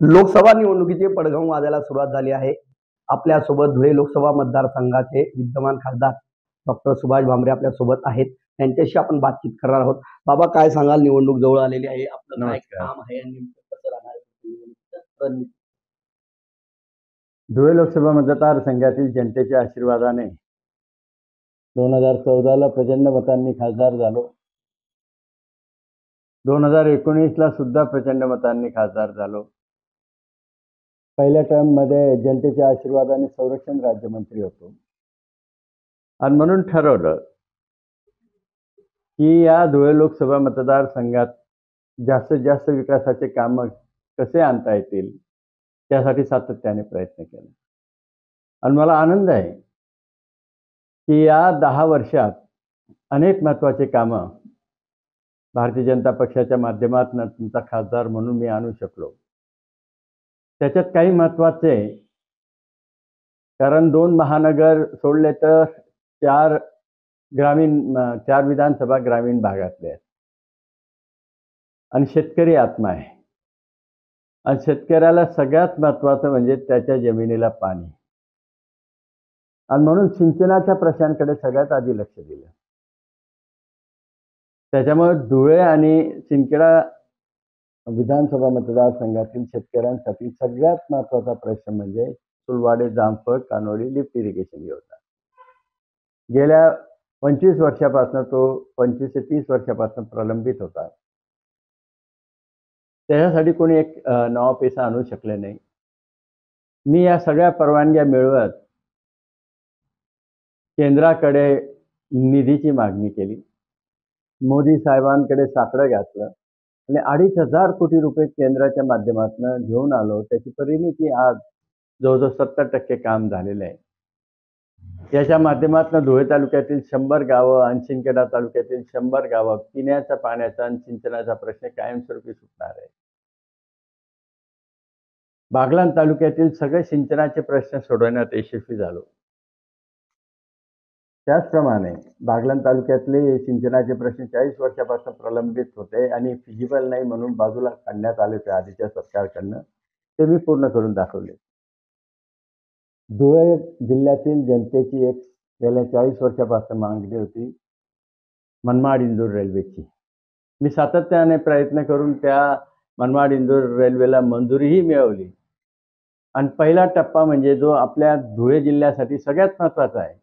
लोकसभा निवडणुकीचे पडघम वाजायला सुरुवात झाली आहे. आपल्यासोबत धुळे लोकसभा मतदारसंघाचे विद्यमान खासदार डॉक्टर सुभाष भामरे आपल्यासोबत आहेत. त्यांच्याशी आपण बातचीत करणार आहोत. बाबा, काय सांगाल? निवडणूक जवळ आलेली आहे. आपलं काय नमस्कार. काम आहे आणि नेमकं कसं राहणार आहे निवडणुकीचं रणनीती? धुळे लोकसभा मतदारसंघातील जनतेच्या आशीर्वादाने 2014ला प्रचंड मतांनी खासदार झालो. 2019ला सुद्धा प्रचंड मतांनी खासदार झालो. पहिल्या टर्ममध्ये जनतेच्या आशीर्वादाने संरक्षण राज्यमंत्री होतो. आणि म्हणून ठरवलं की या धुळे लोकसभा मतदारसंघात जास्तीत जास्त विकासाचे कामं कसे आणता येतील त्यासाठी सातत्याने प्रयत्न केले. आणि मला आनंद आहे की या 10 वर्षात अनेक महत्त्वाचे कामं भारतीय जनता पक्षाच्या माध्यमातून तुमचा खासदार म्हणून मी आणू शकलो. त्याच्यात काही महत्त्वाचे, कारण 2 महानगर सोडले तर 4 विधानसभा ग्रामीण भागातले आहेत. आणि शेतकरी आत्मा आहे. आणि शेतकऱ्याला सगळ्यात महत्त्वाचं म्हणजे त्याच्या जमिनीला पाणी. आणि म्हणून सिंचनाच्या प्रश्नांकडे सगळ्यात आधी लक्ष दिलं. त्याच्यामुळे धुळे आणि सिंदखेडा विधानसभा मतदारसंघातील शेतकऱ्यांसाठी सगळ्यात महत्त्वाचा प्रश्न म्हणजे सुलवाडे जामफळ कानोळी लिफ्ट इरिगेशन योजना. गेल्या 25 वर्षापासून तो 25 ते 30 वर्षापासून प्रलंबित होता. त्याच्यासाठी कोणी एक नवा पैसा आणू शकले नाही. मी या सगळ्या परवानग्या मिळवत केंद्राकडे निधीची मागणी केली. मोदी साहेबांकडे साकडं घातलं आणि 2,500 कोटी रुपये केंद्राच्या माध्यमातून घेऊन आलो. त्याची परिणिती आज जवळजवळ 70% काम झालेलं आहे. याच्या माध्यमातून धुळे तालुक्यातील 100 गावं आणि सिंदखेडा तालुक्यातील 100 गावं पिण्याच्या पाण्याचा आणि सिंचनाचा प्रश्न कायमस्वरूपी सुटणार आहे. बागलाण तालुक्यातील सगळे सिंचनाचे प्रश्न सोडवण्यात यशस्वी झालो. त्याचप्रमाणे बागलाण तालुक्यातले सिंचनाचे प्रश्न 40 वर्षापासून प्रलंबित होते आणि फिजिबल नाही म्हणून बाजूला काढण्यात आले होते आधीच्या सरकारकडनं. ते मी पूर्ण करून दाखवले. धुळे जिल्ह्यातील जनतेची एक गेल्या 40 वर्षापासून मागणी होती मनमाड इंदूर रेल्वेची. मी सातत्याने प्रयत्न करून त्या मनमाड इंदूर रेल्वेला मंजुरीही मिळवली. आणि पहिला टप्पा म्हणजे जो आपल्या धुळे जिल्ह्यासाठी सगळ्यात महत्त्वाचा आहे,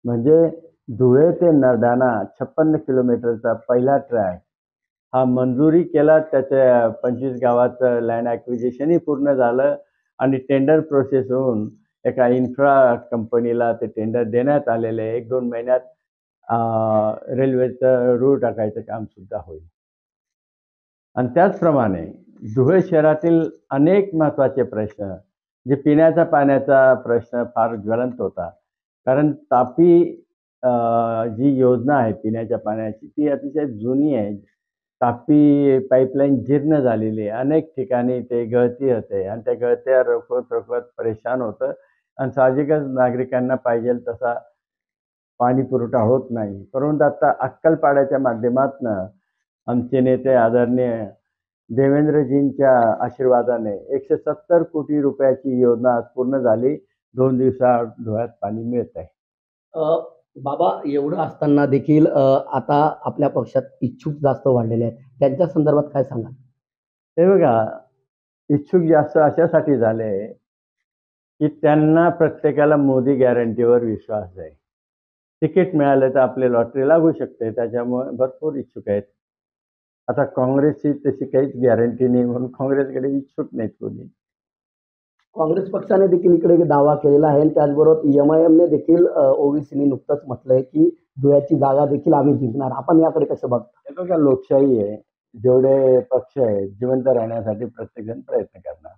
म्हणजे धुळे ते नरडाणा 56 किलोमीटरचा पहिला ट्रॅक हा मंजुरी केला. त्याच्या 25 गावाचं लँड ॲक्विजिशनही पूर्ण झालं आणि टेंडर प्रोसेस होऊन एका इन्फ्रा कंपनीला ते टेंडर देण्यात आलेले आहे. 1-2 महिन्यात रेल्वेचं रूळ टाकायचं काम सुद्धा होईल. आणि त्याचप्रमाणे धुळे शहरातील अनेक महत्त्वाचे प्रश्न, जे पिण्याच्या पाण्याचा प्रश्न फार ज्वलंत होता. कारण तापी जी योजना आहे पिण्याच्या पाण्याची ती अतिशय जुनी आहे. तापी पाईपलाईन जीर्ण झालेली आहे. अनेक ठिकाणी ते गळती होते आणि त्या गळत्या रोखवत परेशान होतं आणि साहजिकच नागरिकांना पाहिजे तसा पाणी पुरवठा होत नाही. परंतु आता अक्कलपाड्याच्या माध्यमातून आमचे नेते आदरणीय देवेंद्रजींच्या आशीर्वादाने 170 कोटी रुपयाची योजना आज पूर्ण झाली. 2 दिवसात धुळ्यात पाणी मिळत आहे. बाबा, एवढं असताना देखील आता आपल्या पक्षात इच्छुक जास्त वाढलेले आहेत. त्यांच्या संदर्भात काय सांगाल? हे बघा, इच्छुक जास्त अशासाठी झाले की त्यांना प्रत्येकाला मोदी गॅरंटीवर विश्वास आहे. तिकीट मिळालं तर आपले लॉटरी लागू शकते. त्याच्यामुळे भरपूर इच्छुक आहेत. आता काँग्रेसची तशी काहीच गॅरंटी नाही म्हणून काँग्रेसकडे इच्छुक नाहीत कोणी. काँग्रेस पक्षाने देखील इकडे दावा केलेला आहे आणि त्याचबरोबर MIMने देखील ओबीसीने नुकतंच म्हटलंय की धुळ्याची जागा देखील आम्ही जिंकणार. आपण याकडे कसं बघता? हे बघा, लोकशाही आहे. जेवढे पक्ष आहेत जिवंत राहण्यासाठी प्रत्येकजण प्रयत्न करणार.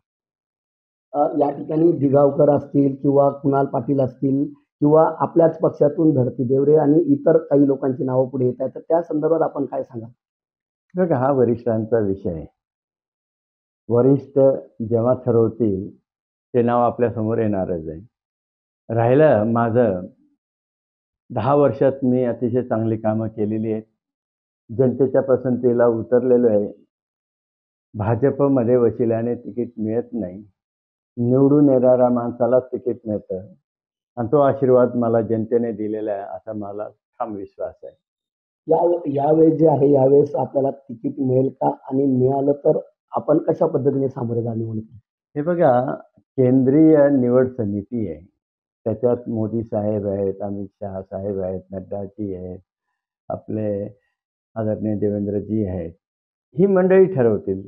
या ठिकाणी दिगावकर असतील किंवा कुणाल पाटील असतील किंवा आपल्याच पक्षातून धरती देवरे आणि इतर काही लोकांची नावं पुढे येत आहेत, तर त्या संदर्भात आपण काय सांगाल? बघा, हा वरिष्ठांचा विषय आहे. वरिष्ठ जेव्हा ठरवतील ते नाव आपल्यासमोर येणारच आहे. राहिलं माझं, 10 वर्षात मी अतिशय चांगली कामं केलेली आहेत. जनतेच्या पसंतीला उतरलेलो आहे. भाजपमध्ये वशिल्याने तिकीट मिळत नाही. निवडून येणाऱ्या माणसालाच तिकीट मिळतं आणि तो आशीर्वाद मला जनतेने दिलेला आहे असा मला ठाम विश्वास आहे. यावेळेस जे आहे यावेळेस आपल्याला तिकीट मिळेल का आणि मिळालं तर आपण कशा पद्धतीने सामोरे जाणे म्हणून? हे बघा, केंद्रीय निवड समिती आहे. त्याच्यात मोदी साहेब आहेत, अमित शहा साहेब आहेत, नड्डाजी आहेत, आपले आदरणीय देवेंद्रजी आहेत. ही मंडळी ठरवतील.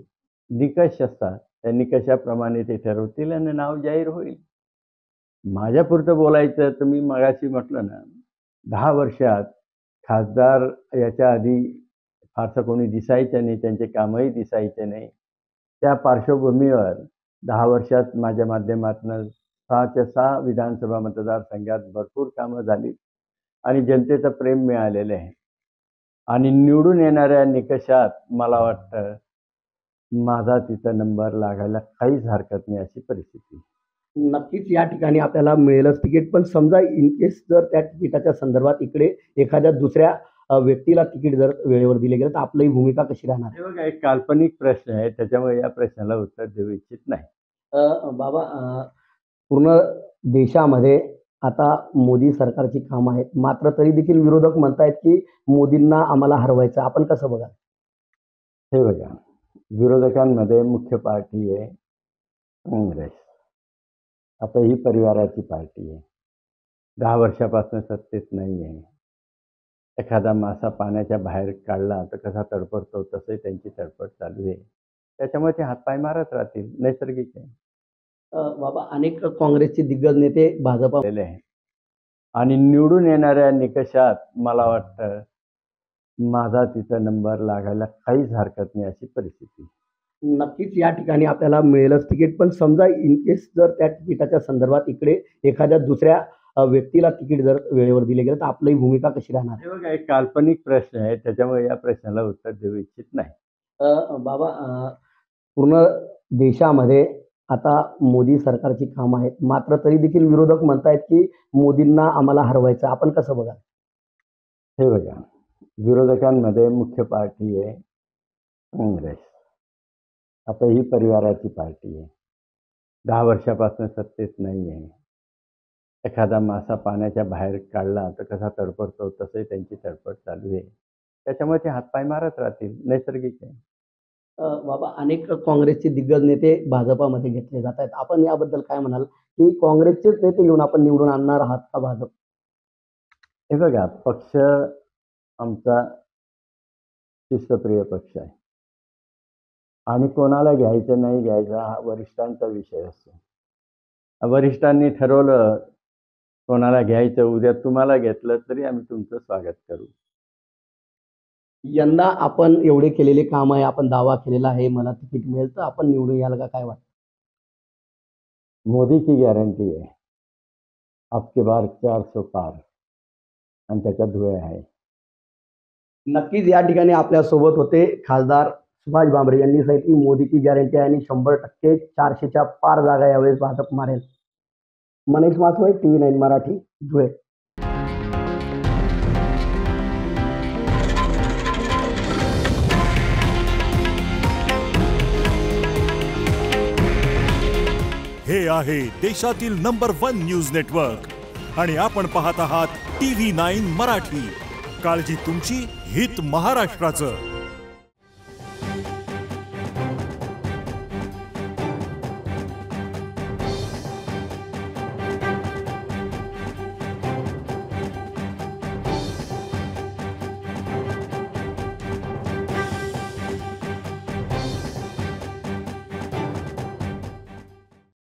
निकष असतात, त्या निकषाप्रमाणे ते ठरवतील आणि नाव जाहीर होईल. माझ्यापुरतं बोलायचं तर मी मगाशी म्हटलं ना, 10 वर्षात खासदार याच्या आधी फारसं कोणी दिसायचं नाही, त्यांचे कामही दिसायचे नाही. त्या पार्श्वभूमीवर 10 वर्षात माझ्या माध्यमातून 6च्या 6 विधानसभा मतदारसंघात भरपूर कामं झाली आणि जनतेचं प्रेम मिळालेलं आहे. आणि निवडून येणाऱ्या निकषात मला वाटतं माझा तिथं नंबर लागायला काहीच हरकत नाही अशी परिस्थिती. नक्कीच या ठिकाणी आपल्याला मिळेलच तिकीट, पण समजा इन केस जर त्या तिकिटाच्या संदर्भात इकडे एखाद्या दुसऱ्या व्यक्तीला तिकीट जर वेळेवर दिले गेलं तर आपली भूमिका कशी राहणार? हे बघा, एक काल्पनिक प्रश्न आहे, त्याच्यामुळे या प्रश्नाला उत्तर देऊ इच्छित नाही. बाबा, पूर्ण देशामध्ये आता मोदी सरकारची कामं आहेत, मात्र तरी देखील विरोधक म्हणतायत की मोदींना आम्हाला हरवायचं. आपण कसं बघा? हे बघा, विरोधकांमध्ये मुख्य पार्टी आहे काँग्रेस. आता ही परिवाराची पार्टी आहे. 10 वर्षापासून सत्तेत नाही आहे. एखादा मासा पाण्याच्या बाहेर काढला तर कसा तडफडतो तसंही त्यांची तडफड चालू आहे. त्याच्यामुळे ते हातपाय मारत राहतील, नैसर्गिक आहे. बाबा, अनेक काँग्रेसचे दिग्गज नेते भाजपा आलेले आहे आणि निवडून येणाऱ्या निकषात मला वाटतं माझा तिथं नंबर लागायला काहीच हरकत नाही अशी परिस्थिती. नक्कीच या ठिकाणी आपल्याला मिळेलच तिकीट, पण समजा इन केस जर त्या तिकिटाच्या संदर्भात इकडे एखाद्या दुसऱ्या व्यक्तीला तिकीट जर वेळेवर दिले गेलं तर आपली भूमिका कशी राहणार? हे बघा, एक काल्पनिक प्रश्न आहे, त्याच्यामुळे या प्रश्नाला उत्तर देऊ इच्छित नाही. बाबा, पूर्ण देशामध्ये आता मोदी सरकारची कामं आहेत, मात्र तरी देखील विरोधक म्हणतायत की मोदींना आम्हाला हरवायचं. आपण कसं बघा? हे बघा, विरोधकांमध्ये मुख्य पार्टी आहे काँग्रेस. आता ही परिवाराची पार्टी आहे. 10 वर्षापासून सत्तेत नाही आहे. एखादा मासा पाण्याच्या बाहेर काढला तर कसा तडफडतो तसंही त्यांची तडफड चालू आहे. त्याच्यामुळे ते हातपाय मारत राहतील, नैसर्गिक आहे. बाबा, अनेक काँग्रेसचे दिग्गज नेते भाजपामध्ये घेतले जात आहेत. आपण याबद्दल काय म्हणाल की काँग्रेसचेच नेते घेऊन आपण निवडून आणणार आहात का भाजप? हे बघा, पक्ष आमचा शिस्तप्रिय पक्ष आहे आणि कोणाला घ्यायचं नाही घ्यायचं हा वरिष्ठांचा विषय असतो. वरिष्ठांनी ठरवलं कोणाला घ्यायचं, उद्या तुम्हाला घेतलं तरी आम्ही तुमचं स्वागत करू. यंदा आपण एवढे केलेले काम आहे, आपण दावा केलेला आहे मला तिकीट मिळेल तर आपण निवडून याल का, काय वाटतं? मोदी की गॅरंटी आहे. आपके बार 400 पार आणि त्याच्यात धुळे आहे. नक्कीच या ठिकाणी आपल्या सोबत होते खासदार सुभाष भामरे यांनी सांगितली मोदी की गॅरंटी आहे आणि 100% 400च्या पार जागा यावेळेस भाजप मारेल. मनीष मासवळे, TV9 मराठी, धुळे. हे आहे देशातील नंबर 1 न्यूज नेटवर्क आणि आपण पाहत आहात TV9 मराठी. काळजी तुमची, हित महाराष्ट्राचं.